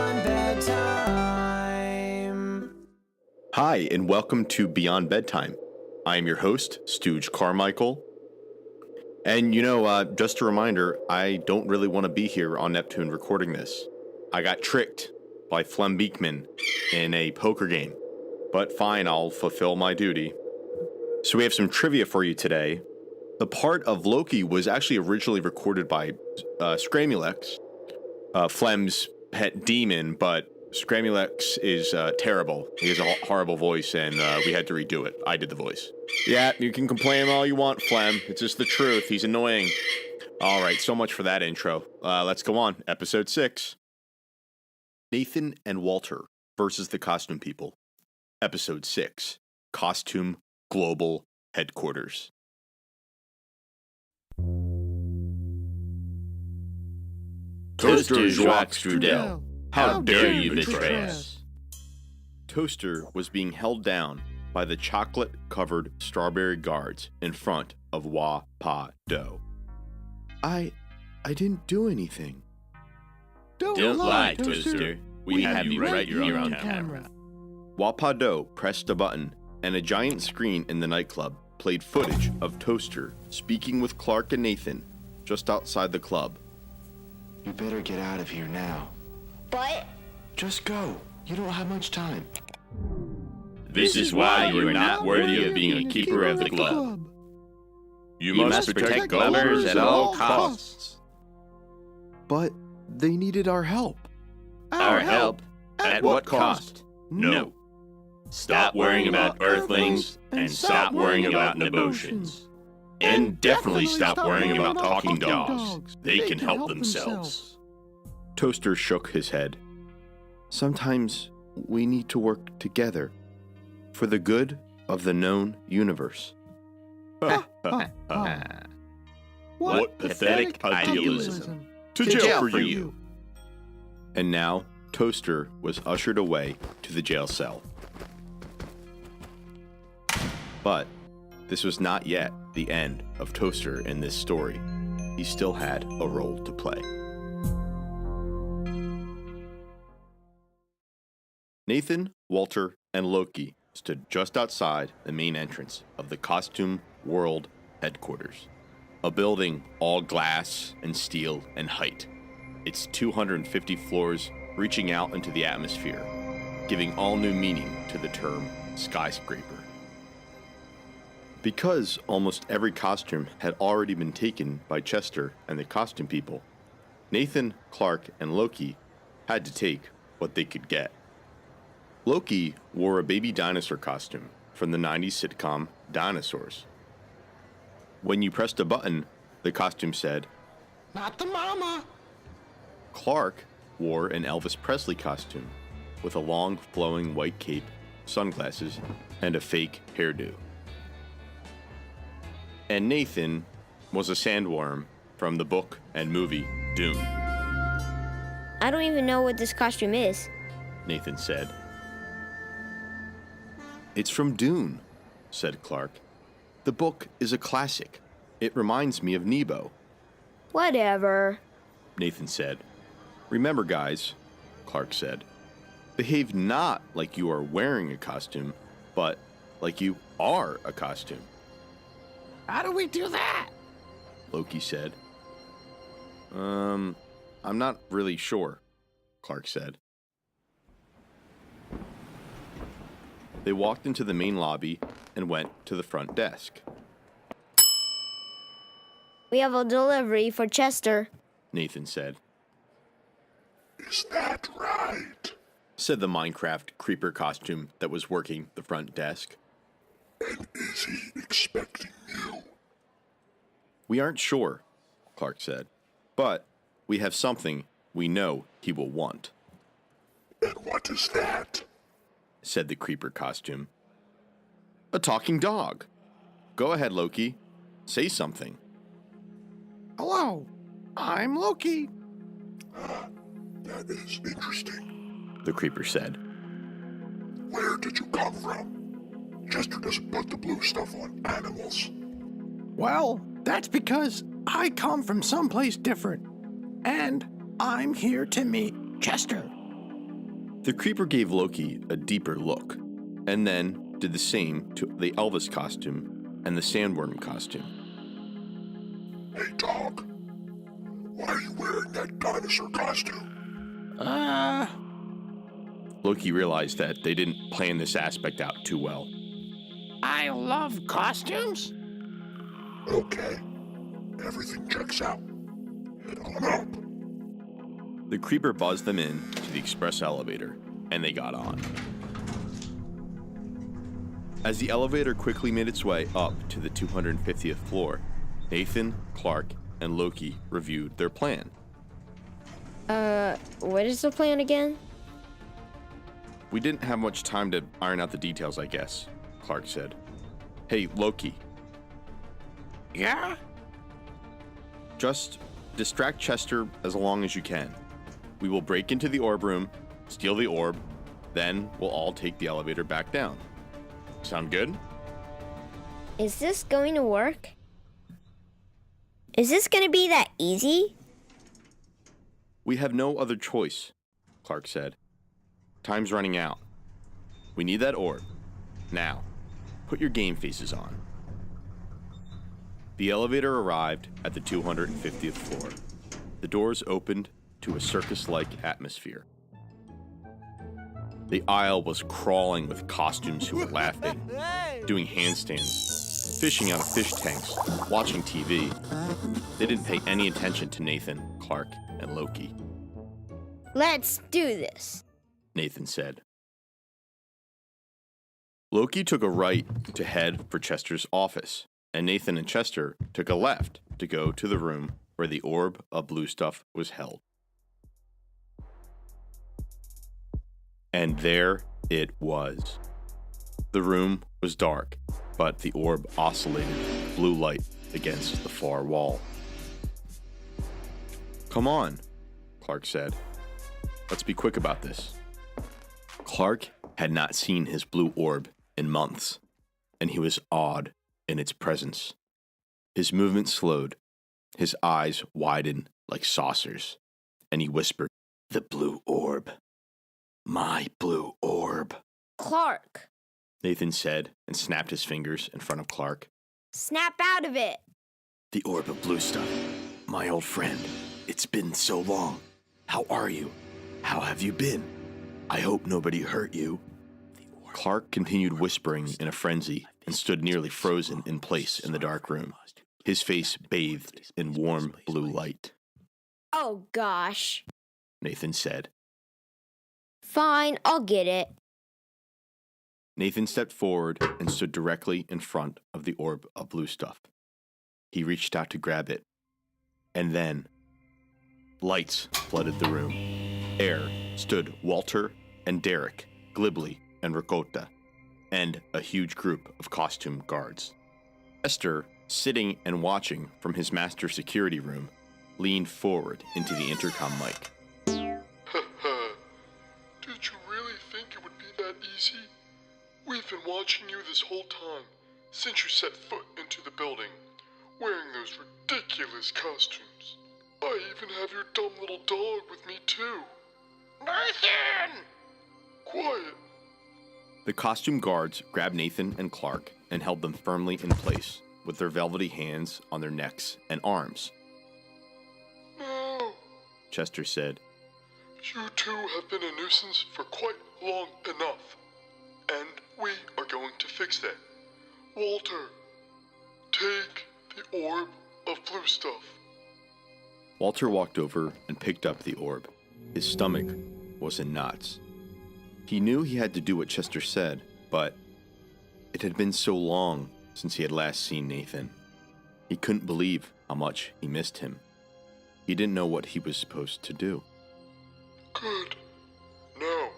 Beyond Bedtime. Hi, and welcome to Beyond Bedtime. I am your host, Stooge Carmichael. And just a reminder, I don't really want to be here on Neptune recording this. I got tricked by Flem Beekman in a poker game. But fine, I'll fulfill my duty. So we have some trivia for you today. The part of Loki was actually originally recorded by Scramulex, Flem's pet demon, but Scramulex is terrible. He has a horrible voice, and we had to redo it. I did the voice. Yeah, you can complain all you want, Flem. It's just the truth. He's annoying. All right, so much for that intro. Let's go on. Episode 6. Nathan and Walter versus the Costume People. Episode 6. Costume Global Headquarters. Toaster Jacques Strudel, how dare you betray us? Toaster was being held down by the chocolate-covered strawberry guards in front of Wa Pa Do. I didn't do anything. Don't lie, Toaster. We have you right here on camera. Wa Pa Do pressed a button, and a giant screen in the nightclub played footage of Toaster speaking with Clark and Nathan just outside the club. You better get out of here now. But Just go. You don't have much time. This is why you are not worthy of being a keeper of the club. You must protect Glubbers at all costs. But they needed our help. Our help? At what cost? No. Stop worrying about Earthlings and stop worrying about Nebotians. And definitely stop worrying about talking dogs. They can help themselves. Toaster shook his head. Sometimes we need to work together for the good of the known universe. What pathetic idealism. To jail for you. And now, Toaster was ushered away to the jail cell. But this was not yet the end of Toaster in this story. He still had a role to play. Nathan, Walter, and Loki stood just outside the main entrance of the Costume World headquarters. A building all glass and steel and height. Its 250 floors reaching out into the atmosphere, giving all new meaning to the term skyscraper. Because almost every costume had already been taken by Chester and the Costume People, Nathan, Clark, and Loki had to take what they could get. Loki wore a baby dinosaur costume from the 90s sitcom Dinosaurs. When you pressed a button, the costume said, Not the mama. Clark wore an Elvis Presley costume with a long, flowing white cape, sunglasses, and a fake hairdo. And Nathan was a sandworm from the book and movie Dune. I don't even know what this costume is. Nathan said. It's from Dune, said Clark. The book is a classic. It reminds me of Nebo. Whatever. Nathan said. Remember, guys, Clark said. Behave not like you are wearing a costume, but like you are a costume. How do we do that? Loki said. I'm not really sure, Clark said. They walked into the main lobby and went to the front desk. We have a delivery for Chester, Nathan said. Is that right? Said the Minecraft creeper costume that was working the front desk. And is he expecting you? We aren't sure, Clark said, but we have something we know he will want. And what is that? Said the creeper costume. A talking dog. Go ahead, Loki. Say something. Hello, I'm Loki. That is interesting. The creeper said. Where did you come from? Chester doesn't put the blue stuff on animals. Well, that's because I come from someplace different. And I'm here to meet Chester. The creeper gave Loki a deeper look, and then did the same to the Elvis costume and the sandworm costume. Hey, dog. Why are you wearing that dinosaur costume? Loki realized that they didn't plan this aspect out too well. I love costumes. Okay. Everything checks out. Head on up. The creeper buzzed them in to the express elevator, and they got on. As the elevator quickly made its way up to the 250th floor, Nathan, Clark, and Loki reviewed their plan. What is the plan again? We didn't have much time to iron out the details, I guess, Clark said. Hey, Loki, Yeah? just distract Chester as long as you can. We will break into the orb room, steal the orb, then we'll all take the elevator back down. Sound good? Is this going to work? Is this going to be that easy? We have no other choice, Clark said. Time's running out. We need that orb. Now, put your game faces on. The elevator arrived at the 250th floor. The doors opened to a circus-like atmosphere. The aisle was crawling with costumes who were laughing, doing handstands, fishing out of fish tanks, watching TV. They didn't pay any attention to Nathan, Clark, and Loki. Let's do this. Nathan said. Loki took a right to head for Chester's office, and Nathan and Chester took a left to go to the room where the orb of blue stuff was held. And there it was. The room was dark, but the orb oscillated blue light against the far wall. Come on, Clark said. Let's be quick about this. Clark had not seen his blue orb in months, and he was awed in its presence. His movement slowed, his eyes widened like saucers, and he whispered, "The blue orb. My blue orb," Clark, Nathan said and snapped his fingers in front of Clark. snap out of it. "The orb of blue stuff. My old friend. It's been so long. How are you? How have you been? I hope nobody hurt you." Clark continued whispering in a frenzy and stood nearly frozen in place in the dark room, his face bathed in warm blue light. Oh gosh. Nathan said. Fine, I'll get it. Nathan stepped forward and stood directly in front of the orb of blue stuff. He reached out to grab it, and then lights flooded the room. There stood Walter and Derek, Glibly and Ricotta, and a huge group of costume guards. Chester, sitting and watching from his master security room, leaned forward into the intercom mic. Did you really think it would be that easy? We've been watching you this whole time, since you set foot into the building, wearing those ridiculous costumes. I even have your dumb little dog with me too. Nathan! Quiet. The costume guards grabbed Nathan and Clark and held them firmly in place, with their velvety hands on their necks and arms. No. Chester said. You two have been a nuisance for quite long enough, and we are going to fix that. Walter, take the orb of blue stuff. Walter walked over and picked up the orb. His stomach was in knots. He knew he had to do what Chester said, but it had been so long since he had last seen Nathan. He couldn't believe how much he missed him. He didn't know what he was supposed to do. Good. Now,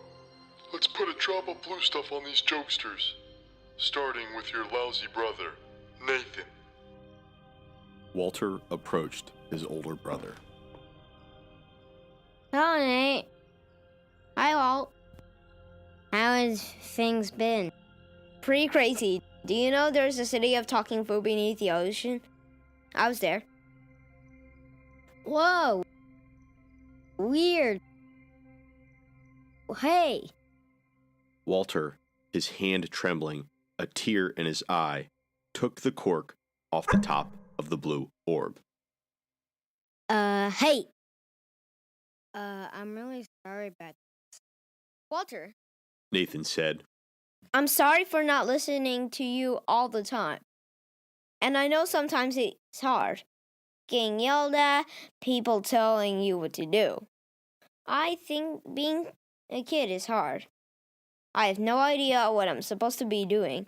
let's put a drop of blue stuff on these jokesters, starting with your lousy brother, Nathan. Walter approached his older brother. Hello, Nate. Hi, Walt. How has things been? Pretty crazy. Do you know there's a city of talking food beneath the ocean? I was there. Whoa. Weird. Hey! Walter, his hand trembling, a tear in his eye, took the cork off the top of the blue orb. Hey! I'm really sorry about this. Walter, Nathan said. I'm sorry for not listening to you all the time. And I know sometimes it's hard. Getting yelled at, people telling you what to do. I think being a kid is hard. I have no idea what I'm supposed to be doing.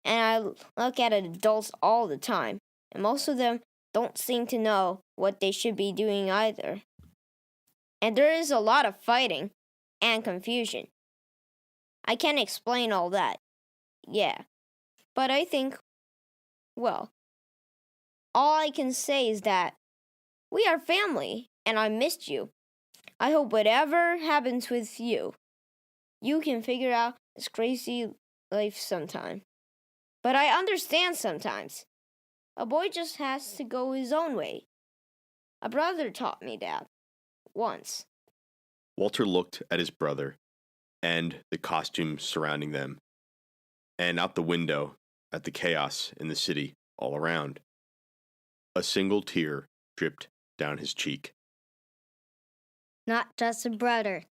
And I look at adults all the time. And most of them don't seem to know what they should be doing either. And there is a lot of fighting and confusion. I can't explain all that. Yeah. But I think, well, all I can say is that we are family and I missed you. I hope whatever happens with you, you can figure out this crazy life sometime. But I understand sometimes. A boy just has to go his own way. A brother taught me that once. Walter looked at his brother and the costumes surrounding them, and out the window at the chaos in the city all around. A single tear dripped down his cheek. Not just a brother.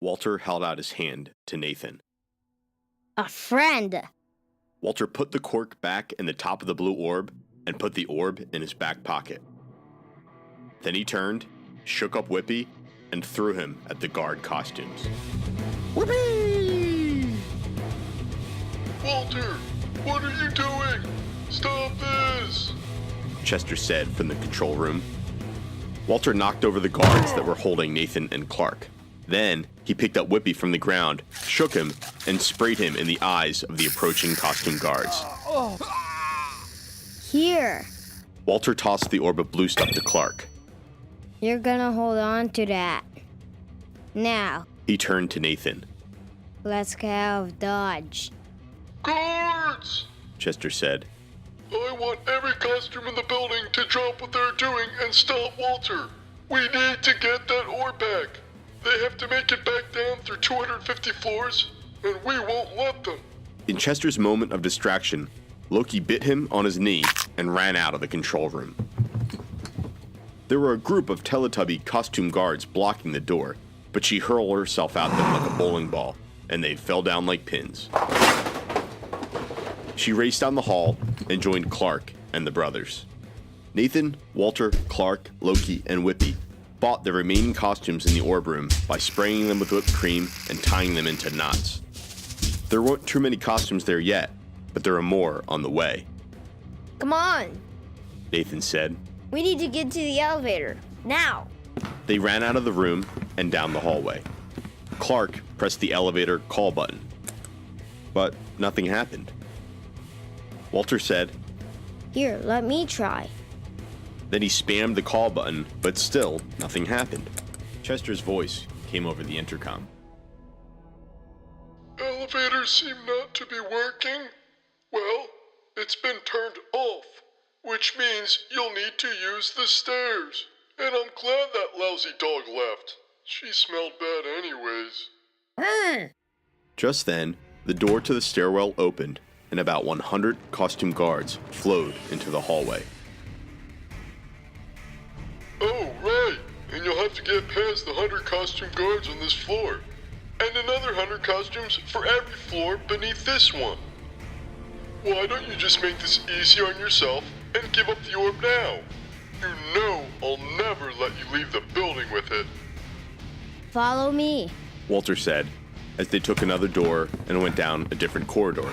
Walter held out his hand to Nathan. A friend. Walter put the cork back in the top of the blue orb and put the orb in his back pocket. Then he turned, shook up Whippy, and threw him at the guard costumes. Whoopee! Walter, what are you doing? Stop this! Chester said from the control room. Walter knocked over the guards that were holding Nathan and Clark. Then he picked up Whippy from the ground, shook him, and sprayed him in the eyes of the approaching costume guards. Here. Walter tossed the orb of blue stuff to Clark. You're gonna hold on to that. Now, He turned to Nathan. let's get out of Dodge. Guards! Chester said. I want every costume in the building to drop what they're doing and stop Walter. We need to get that orb back. They have to make it back down through 250 floors, and we won't let them. In Chester's moment of distraction, Loki bit him on his knee and ran out of the control room. There were a group of Teletubby costume guards blocking the door, but she hurled herself at them like a bowling ball, and they fell down like pins. She raced down the hall and joined Clark and the brothers. Nathan, Walter, Clark, Loki, and Whippy bought the remaining costumes in the orb room by spraying them with whipped cream and tying them into knots. There weren't too many costumes there yet, but there are more on the way, Come on. Nathan said. We need to get to the elevator. Now. They ran out of the room and down the hallway. Clark pressed the elevator call button, but nothing happened. Walter said. Here, let me try. Then he spammed the call button, but still nothing happened. Chester's voice came over the intercom. Elevators seem not to be working. Well, it's been turned off, which means you'll need to use the stairs. And I'm glad that lousy dog left. She smelled bad anyways. Just then, the door to the stairwell opened, and about 100 costume guards flowed into the hallway. Oh, right. And you'll have to get past the 100 costume guards on this floor. And another 100 costumes for every floor beneath this one. Why don't you just make this easy on yourself and give up the orb now? You know I'll never let you leave the building with it. Follow me. Walter said, as they took another door and went down a different corridor.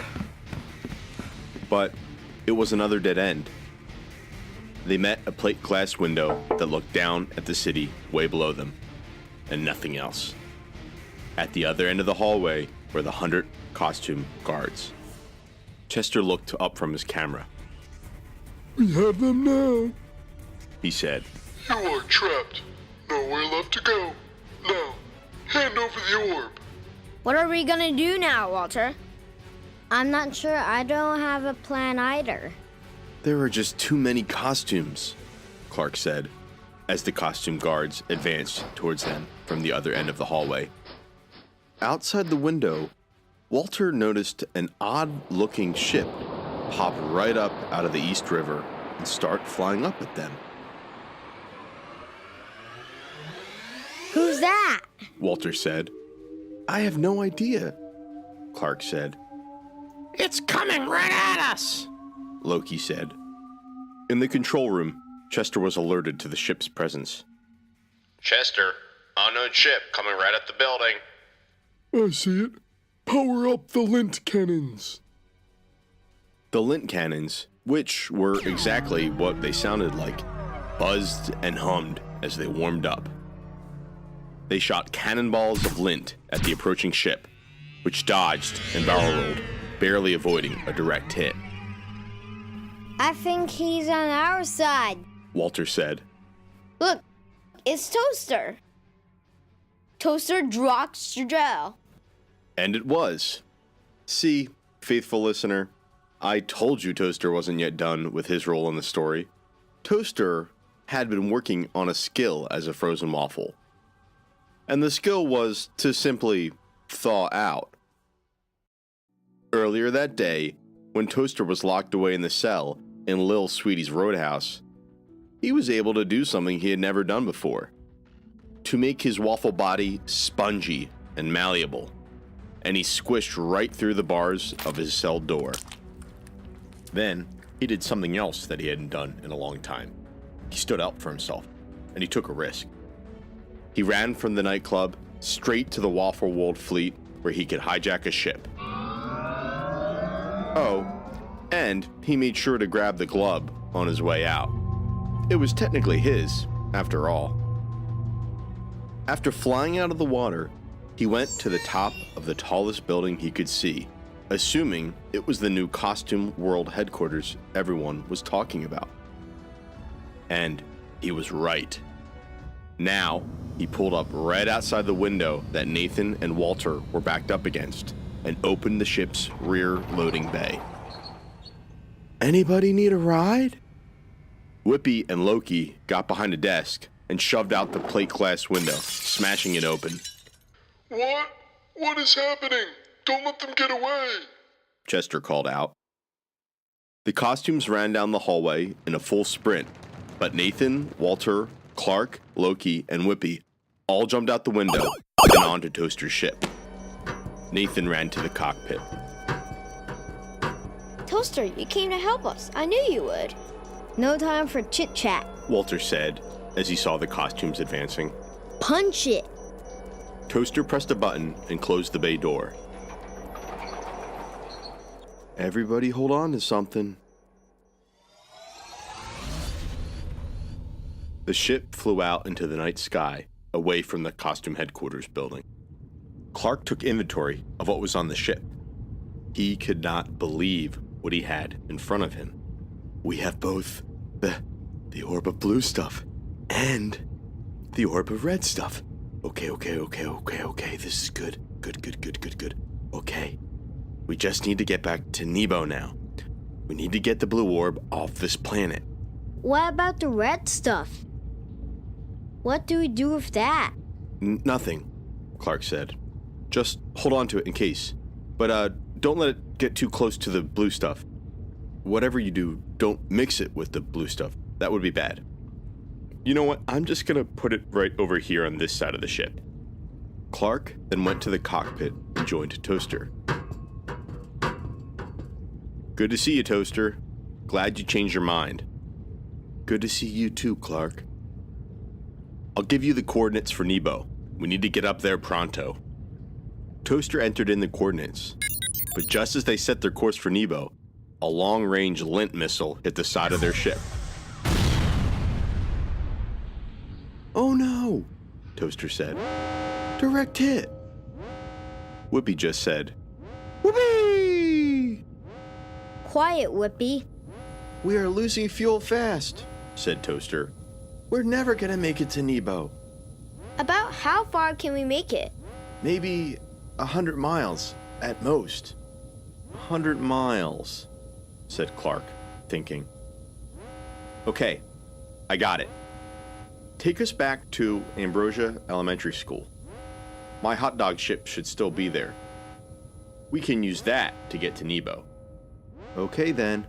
But it was another dead end. They met a plate glass window that looked down at the city way below them, and nothing else. At the other end of the hallway were the 100 costume guards. Chester looked up from his camera. We have them now, He said. You are trapped. Nowhere left to go. Now, hand over the orb. What are we gonna do now, Walter? I'm not sure. I don't have a plan either. There are just too many costumes, Clark said, as the costume guards advanced towards them from the other end of the hallway. outside the window, Walter noticed an odd-looking ship pop right up out of the East River and start flying up at them. Who's that? Walter said. I have no idea, Clark said. It's coming right at us. Loki said. In the control room, Chester was alerted to the ship's presence. Chester, unknown ship coming right at the building. I see it. Power up the lint cannons. The lint cannons, which were exactly what they sounded like, buzzed and hummed as they warmed up. They shot cannonballs of lint at the approaching ship, which dodged and barrel rolled, barely avoiding a direct hit. I think he's on our side. Walter said. Look, it's Toaster. Toaster drops Joe. And it was. See, faithful listener, I told you Toaster wasn't yet done with his role in the story. Toaster had been working on a skill as a frozen waffle. And the skill was to simply thaw out. Earlier that day, when Toaster was locked away in the cell in Lil Sweetie's roadhouse, he was able to do something he had never done before. To make his waffle body spongy and malleable. And he squished right through the bars of his cell door. Then, he did something else that he hadn't done in a long time. He stood up for himself, and he took a risk. He ran from the nightclub straight to the Waffle World fleet where he could hijack a ship. Oh, and he made sure to grab the glove on his way out. It was technically his, after all. After flying out of the water, he went to the top of the tallest building he could see, assuming it was the new Costume World headquarters everyone was talking about. And he was right. Now, he pulled up right outside the window that Nathan and Walter were backed up against and opened the ship's rear loading bay. Anybody need a ride? Whippy and Loki got behind a desk and shoved out the plate glass window, smashing it open. What? What is happening? Don't let them get away! Chester called out. The costumes ran down the hallway in a full sprint, but Nathan, Walter, Clark, Loki, and Whippy all jumped out the window and onto Toaster's ship. Nathan ran to the cockpit. Toaster, you came to help us. I knew you would. No time for chit-chat. Walter said as he saw the costumes advancing. Punch it. Toaster pressed a button and closed the bay door. Everybody hold on to something. The ship flew out into the night sky, away from the costume headquarters building. Clark took inventory of what was on the ship. He could not believe what he had in front of him. We have both the orb of blue stuff and the orb of red stuff. Okay. This is good. Good. Okay. We just need to get back to Nebo now. We need to get the blue orb off this planet. What about the red stuff? What do we do with that? Nothing, Clark said. Just hold on to it in case. But don't let it get too close to the blue stuff. Whatever you do, don't mix it with the blue stuff. That would be bad. You know what? I'm just gonna put it right over here on this side of the ship. Clark then went to the cockpit and joined Toaster. Good to see you, Toaster. Glad you changed your mind. Good to see you too, Clark. I'll give you the coordinates for Nebo. We need to get up there pronto. Toaster entered in the coordinates, but just as they set their course for Nebo, a long-range lint missile hit the side of their ship. Oh no, Toaster said. Direct hit. Whippy just said, Whoopee! Quiet, Whippy. We are losing fuel fast, said Toaster. We're never gonna make it to Nebo. About how far can we make it? Maybe 100 miles at most. 100 miles, said Clark, thinking. Okay, I got it. Take us back to Ambrosia Elementary School. my hot dog ship should still be there. We can use that to get to Nebo. Okay then,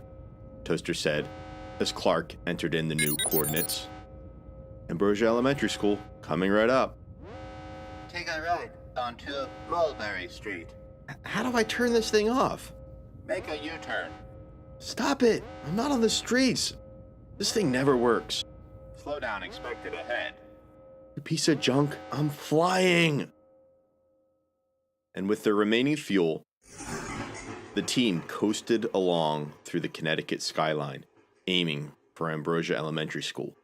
Toaster said, as Clark entered in the new coordinates. Ambrosia Elementary School, coming right up. Take a right onto Mulberry Street. How do I turn this thing off? Make a U-turn. Stop it! I'm not on the streets. This thing never works. Slow down expected ahead. You piece of junk, I'm flying! And with their remaining fuel, the team coasted along through the Connecticut skyline, aiming for Ambrosia Elementary School,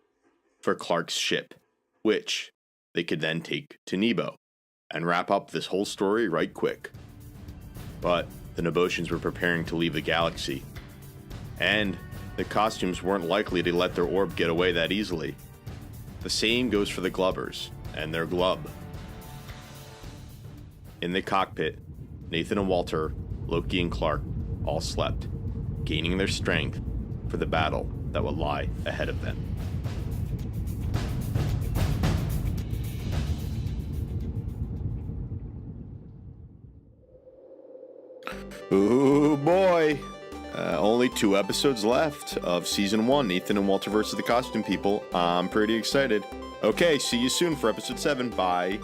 for Clark's ship, which they could then take to Nebo and wrap up this whole story right quick. But the Nebotians were preparing to leave the galaxy, and the costumes weren't likely to let their orb get away that easily. The same goes for the Glubbers and their glub. In the cockpit, Nathan and Walter, Loki and Clark all slept, gaining their strength for the battle that would lie ahead of them. Ooh boy! Only 2 episodes left of Season 1, Nathan and Walter vs. the Costume People. I'm pretty excited. Okay, see you soon for Episode 7. Bye.